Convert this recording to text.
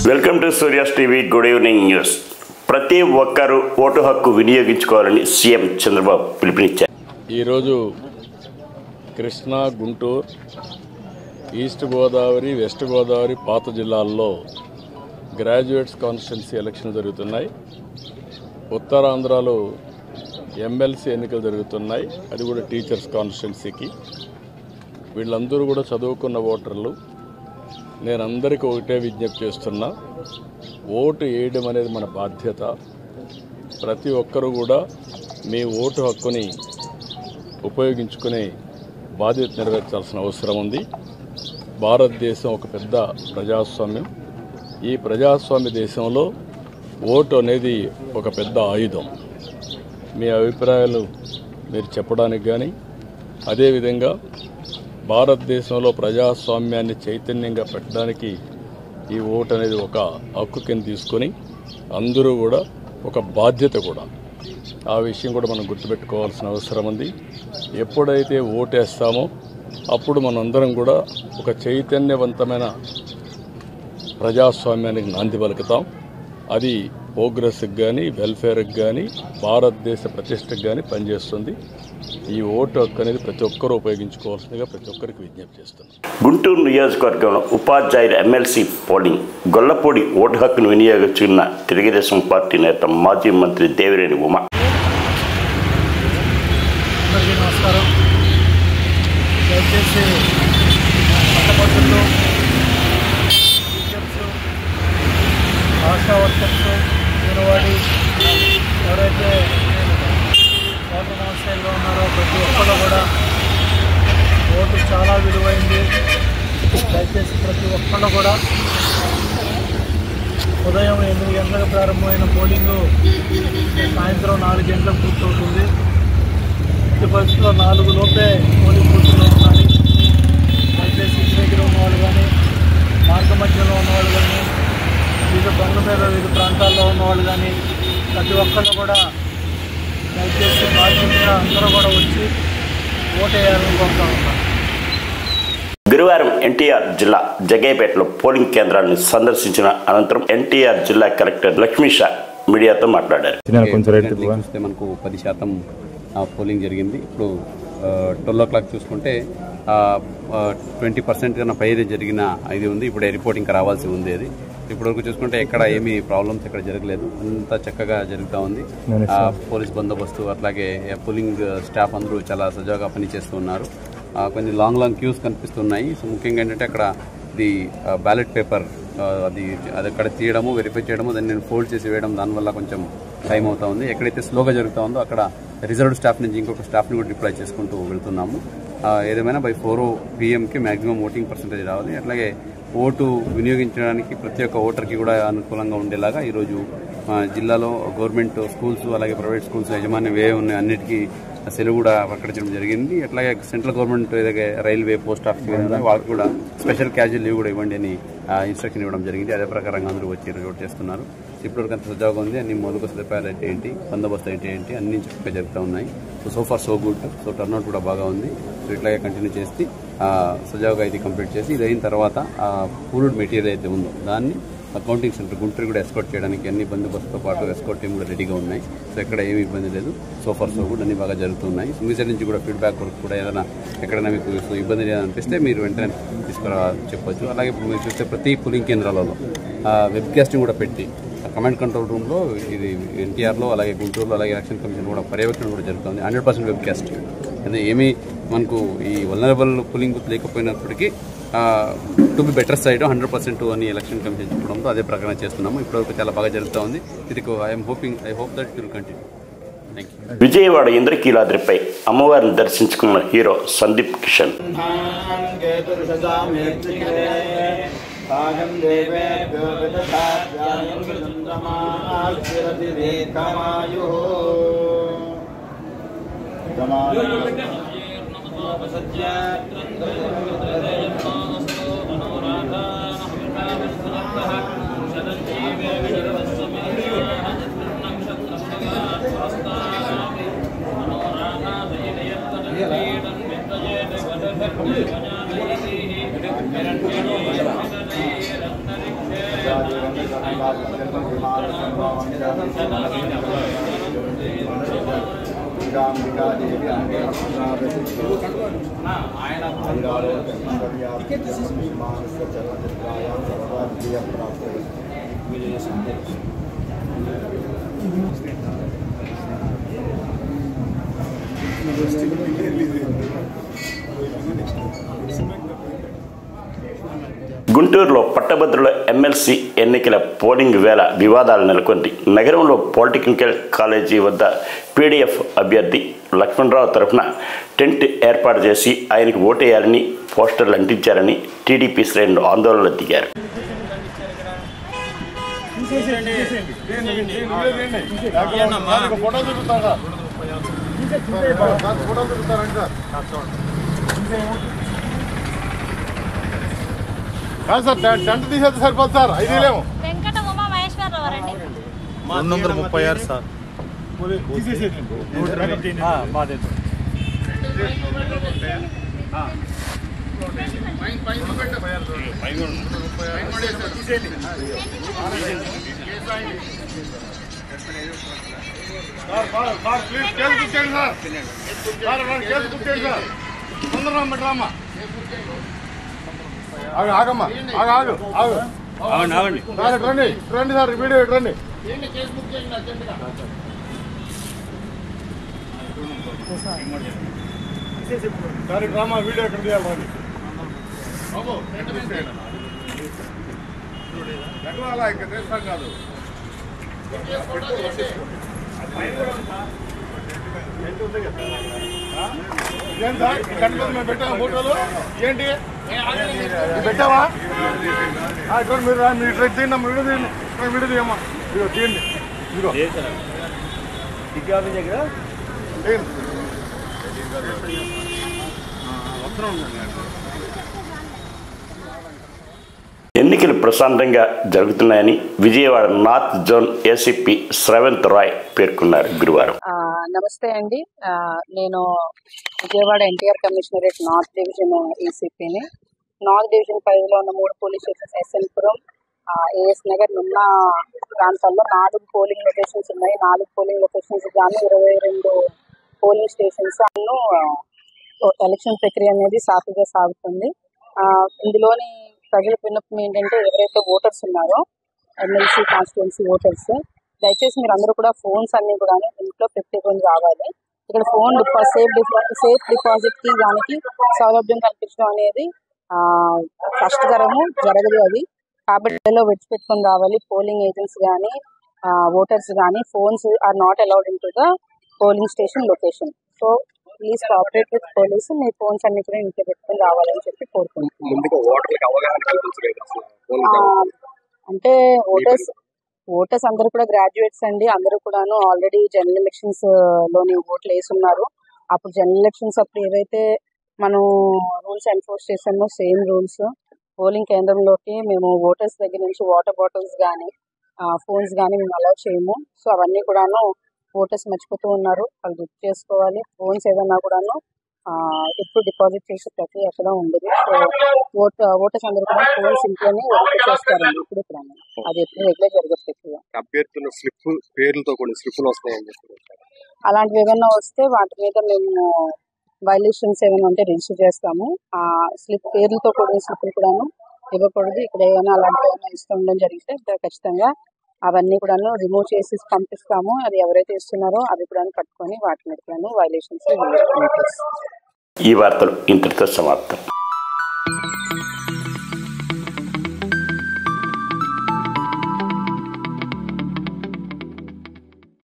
Welcome to Surya's TV good evening news. ప్రతి ఒక్కరూ vote హక్కు వినియోగించుకోవాలని సీఎం చంద్రబాబు పిలుపునిచ్చారు. ఈరోజు కృష్ణా, గుంటూరు, ఈస్ట్ గోదావరి, వెస్ట్ గోదావరి పాత జిల్లాల్లో గ్రాడ్యుయేట్స్ కాన్స్టిట్యున్సీ ఎలక్షన్ జరుగుతున్నాయి. ఉత్తరాంధ్రలో ఎమ్మెల్సీ ఎన్నికలు జరుగుతున్నాయి, అది కూడా టీచర్స్ కాన్స్టిట్యున్సీకి. వీళ్ళందరూ కూడా చదువుకున్న ఓటర్లు. నేను అందరికీ ఒకటే విజ్ఞప్తి చేస్తున్నా, ఓటు వేయడం అనేది మన బాధ్యత. ప్రతి ఒక్కరూ కూడా మీ ఓటు హక్కుని ఉపయోగించుకునే బాధ్యత నెరవేర్చాల్సిన అవసరం ఉంది. భారతదేశం ఒక పెద్ద ప్రజాస్వామ్యం. ఈ ప్రజాస్వామ్య దేశంలో ఓటు అనేది ఒక పెద్ద ఆయుధం. మీ అభిప్రాయాలు మీరు చెప్పడానికి కానీ, అదేవిధంగా భారతదేశంలో ప్రజాస్వామ్యాన్ని చైతన్యంగా పెట్టడానికి ఈ ఓటు అనేది ఒక హక్కు కింద తీసుకొని అందరూ కూడా ఒక బాధ్యత కూడా. ఆ విషయం కూడా మనం గుర్తుపెట్టుకోవాల్సిన అవసరం ఉంది. ఎప్పుడైతే ఓటేస్తామో అప్పుడు మనందరం కూడా ఒక చైతన్యవంతమైన ప్రజాస్వామ్యానికి నాంది పలుకుతాం. అది ప్రోగ్రెస్కి కానీ, వెల్ఫేర్కి కానీ, భారతదేశ ప్రతిష్టకు కానీ పనిచేస్తుంది. ఈ ఓటు హక్కు అనేది ప్రతి ఒక్కరూ ఉపయోగించుకోవాల్సిందిగా ప్రతి ఒక్కరికి విజ్ఞప్తి చేస్తున్నాం. గుంటూరు నియోజకవర్గంలో ఉపాధ్యాయుల ఎమ్మెల్సీ పోలింగ్. గొల్లపూడి ఓటు హక్కును వినియోగించుకున్న తెలుగుదేశం పార్టీ నేత మాజీ మంత్రి దేవినేని ఉమ. నమస్కారం. దయచేసి పట్టభద్రులు, టీచర్స్, ఆశా వర్కర్స్, అంగన్వాడీ ఎవరైతే ఓటర్ సమస్యల్లో ఉన్నారో ప్రతి ఒక్కరు కూడా ఓటు చాలా విలువైంది. దయచేసి ప్రతి ఒక్కరు కూడా ఉదయం 8 గంటలకు ప్రారంభమైన పోలింగు సాయంత్రం 4 గంటలకు పూర్తవుతుంది. ఈ పరిస్థితుల్లో 4 లోపే పోలింగ్ బూత్లో ఉండాలి. దయచేసి ఇంటి దగ్గర ఉన్నవాళ్ళు కానీ, మార్గ మధ్యలో ఉన్నవాళ్ళు కానీ, వివిధ పనుల మీద వివిధ ప్రాంతాల్లో ఉన్నవాళ్ళు కానీ ప్రతి ఒక్కళ్ళు కూడా దయచేసి బాధ్యతగా అందరూ కూడా వచ్చి ఓటేయాలని కోరుతూ ఉన్నారు. గురువారం ఎన్టీఆర్ జిల్లా జగ్గయ్యపేటలో పోలింగ్ కేంద్రాలను సందర్శించిన అనంతరం ఎన్టీఆర్ జిల్లా కలెక్టర్ లక్ష్మీషా మీడియాతో మాట్లాడారు. మనకు 10% పోలింగ్ జరిగింది. ఇప్పుడు 12 o'clock చూసుకుంటే 20% కన్నా పైదే జరిగిన ఇది ఉంది. ఇప్పుడు రిపోర్టింగ్ రావాల్సి ఉంది. అది ఇప్పటివరకు చూసుకుంటే ఎక్కడ ఏమీ ప్రాబ్లమ్స్ ఎక్కడ జరగలేదు, అంతా చక్కగా జరుగుతూ ఉంది. పోలీస్ బందోబస్తు అట్లాగే పోలింగ్ స్టాఫ్ అందరూ చాలా సజావుగా పనిచేస్తూ ఉన్నారు. కొన్ని లాంగ్ క్యూస్ కనిపిస్తున్నాయి. సో ముఖ్యంగా ఏంటంటే అక్కడ ఇది బ్యాలెట్ పేపర్ అది అక్కడ తీయడము, వెరిఫై చేయడము, దాన్ని నేను ఫోల్డ్ చేసి వేయడం, దానివల్ల కొంచెం టైం అవుతా ఉంది. ఎక్కడైతే స్లోగా జరుగుతూ ఉందో అక్కడ రిజర్వ్డ్ స్టాఫ్ నుంచి ఇంకొక స్టాఫ్ని కూడా డిప్లాయ్ చేసుకుంటూ వెళ్తున్నాము. ఏదేమైనా by 4 PM maximum voting percentage రావాలి. అట్లాగే ఓటు వినియోగించడానికి ప్రతి ఒక్క ఓటర్కి కూడా అనుకూలంగా ఉండేలాగా ఈరోజు జిల్లాలో గవర్నమెంట్ స్కూల్స్ అలాగే ప్రైవేట్ స్కూల్స్ యజమాన్యం ఉన్న అన్నిటికీ సెలవు కూడా ప్రకటించడం జరిగింది. అట్లాగే సెంట్రల్ గవర్నమెంట్ ఏదైతే రైల్వే, పోస్ట్ ఆఫీస్ వాళ్ళకి కూడా స్పెషల్ క్యాజువల్ లీవ్ కూడా ఇవ్వండి అని ఇన్స్ట్రక్షన్ ఇవ్వడం జరిగింది. అదే ప్రకారంగా అందరూ వచ్చి రిపోర్ట్ చేస్తున్నారు. ఇప్పటివరకు అంత సజావుగా ఉంది. అన్ని మౌలిక సదుపాయాలు అయితే ఏంటి, బందోబస్తు అయితే ఏంటి, అన్ని చక్కగా జరుగుతూ ఉన్నాయి. So far so good. So turnout కూడా బాగా ఉంది. సో ఇట్లాగే కంటిన్యూ చేసి సజావుగా అయితే కంప్లీట్ చేసి ఇది అయిన తర్వాత పూల్డ్ మెటీరియల్ అయితే ఉందో దాన్ని అకౌంటింగ్ సెంటర్ గుంటూరు కూడా ఎస్కార్ట్ చేయడానికి అన్ని బందోబస్తుతో పాటు ఎస్కార్ట్ టీం కూడా రెడీగా ఉన్నాయి. సో ఎక్కడ ఏమి ఇబ్బంది లేదు. సో ఫార్ సో గుడ్, అన్ని బాగా జరుగుతున్నాయి. మీ సైడ్ నుంచి కూడా ఫీడ్బ్యాక్ వరకు కూడా ఏదైనా ఎక్కడైనా మీకు ఇబ్బంది లేదనిపిస్తే మీరు వెంటనే తీసుకురా చెప్పొచ్చు. అలాగే మీరు చూస్తే ప్రతి పోలింగ్ కేంద్రాలలో వెబ్కాస్టింగ్ కూడా పెట్టి కమాండ్ కంట్రోల్ రూమ్లో ఇది ఎన్టీఆర్లో అలాగే గుంటూరులో అలాగే ఎలక్షన్ కమిషన్ కూడా పర్యవేక్షణ కూడా జరుగుతుంది. 100% వెబ్కాస్ట్. అంటే ఏమీ మనకు ఈ వల్నరబుల్ పోలింగ్ బూత్ లేకపోయినప్పటికీ టు బి బెటర్ సైడ్ 100% అని ఎలక్షన్ కమిషన్ చెప్పడంతో అదే ప్రకారం చేస్తున్నాము. ఇప్పటివరకు చాలా బాగా జరుగుతూ ఉంది. ఇది I hope that it will continue. Thank you. Vijayawada ఇంద్రకీలాద్రిపై అమ్మవారిని దర్శించుకున్న హీరో సందీప్ కిషన్. గుంటూరులో పట్టభద్రుల ఎమ్మెల్సీ ఎన్నికల పోలింగ్ వేళ వివాదాలు నెలకొంది. నగరంలో పాలిటెక్నికల్ కాలేజీ వద్ద పీడీఎఫ్ అభ్యర్థి లక్ష్మణరావు తరఫున టెంట్ ఏర్పాటు చేసి ఆయనకు ఓటేయాలని పోస్టర్లు అంటించారని టీడీపీ శ్రేణులు ఆందోళనలు దిగారు. సార్ టెంట్ తీసేది సరిపోదు సార్, ఐదు లేము. వెంకట ఉమా మహేశ్వరరావు అండి. 236 సార్. ఆగమ్మా ఆగు రండి రండి సార్, వీడియో రండి. సార్ డ్రామా వీడియో ఎక్కడ తీయాలి? అలా ఇక్కడ చేస్తాం కాదు. ఏం సార్ కనిపిస్తుంది? మేము పెట్టాము ఫోటోలు ఏంటి పెట్టావా? మీరు ఇట్లా తీయండి, వీడియో తీయండి, వీడియో తీయమ్మా, ఇదిగో తీయండి, ఇదిగో దగ్గర ఎన్నికలు ప్రశాంతంగా జరుగుతున్నాయని Vijayawada north zone ACP Shravanth Rai పేర్కొన్నారు గురువారం. నమస్తే అండి, నేను Vijayawada NTR commissionerate north division ఏసీపీని. నార్త్ డివిజన్ పరిధిలో ఉన్న 3 పోలీస్ స్టేషన్స్, ఎస్ఎన్పురం, ఏఎస్ నగర్, నున్న ప్రాంతాల్లో 4 పోలింగ్ లొకేషన్స్ ఉన్నాయి. 4 పోలింగ్ లొకేషన్స్ గాను 22 పోలింగ్ స్టేషన్స్ అನ್ನು ఎలక్షన్ ప్రక్రియ అనేది సాఫీగా సాగుతుంది. ఇందులోని ప్రజల విన్నపం ఏంటంటే, ఎవరైతే ఓటర్స్ ఉన్నారో ఎమ్మెల్సీ కాన్స్టిట్యున్సీ ఓటర్స్, దయచేసి మీరు అందరూ కూడా ఫోన్స్ అన్ని కూడా ఇంట్లో పెట్టుకొని రావాలి. ఇక్కడ ఫోన్ సేఫ్ డిపాజిట్ కి దానికి సౌలభ్యం కల్పించడం అనేది కష్టకరము, జరగదు అది. కాబట్టి విడిచిపెట్టుకొని రావాలి. పోలింగ్ ఏజెంట్స్ కానీ ఓటర్స్ కానీ phones are not allowed in to the polling station location. So please cooperate with police. మీ ఫోన్స్ అన్ని కూడా ఇంట్లో పెట్టుకొని రావాలని చెప్పి కోరుకుంటున్నాను. అంటే ఓటర్స్ అందరూ కూడా గ్రాడ్యుయేట్స్ అండి. అందరూ కూడాను ఆల్రెడీ జనరల్ ఎలక్షన్స్ లోని ఓట్లు వేసున్నారు. అప్పుడు జనరల్ ఎలక్షన్స్ అప్పుడు ఏవైతే మనం రూల్స్ ఎన్ఫోర్స్ చేసామో సేమ్ రూల్స్ పోలింగ్ కేంద్రంలోకి మేము ఓటర్స్ దగ్గర నుంచి వాటర్ బాటిల్స్ కానీ ఫోన్స్ కానీ మేము అలౌ చేయము. సో అవన్నీ కూడాను ఓటర్స్ మర్చిపోతూ ఉన్నారు, వాళ్ళు గుర్తు చేసుకోవాలి. ఫోన్స్ ఏదన్నా కూడాను ఎప్పుడు డిపాజిట్ చేసే ప్రక్రియ ఎక్కడ ఉండదు. సో ఓటర్స్ అందరూ కూడా ఫోన్స్ ఇంట్లోనే వర్క్ చేస్తారండి. ఇప్పుడు కూడా అది ఎప్పుడు రెగ్యులర్ జరిగే ప్రక్రియ. అభ్యర్థుల స్లిప్ పేర్లతో కొన్ని స్లిప్లు వస్తాయని చెప్పి అలాంటివి ఏమైనా వస్తే వాటి మీద మేము వైలేషన్స్ ఏమైనా ఉంటే రిజిస్టర్ చేస్తాము. ఆ స్లిప్ పేర్లతో కూడిన స్లిప్లు కూడాను ఇవ్వకూడదు. ఇక్కడ ఏమైనా అలాంటివి ఏమైనా ఇష్టం ఉండడం జరిగితే ఖచ్చితంగా అవన్నీ కూడాను రిమూవ్ చేసి పంపిస్తాము. అది ఎవరైతే ఇస్తున్నారో అవి కూడా పట్టుకొని వాటి మీద కూడాను వైలేషన్స్. ఈ వార్తలు ఇంతటితో సమాప్తం.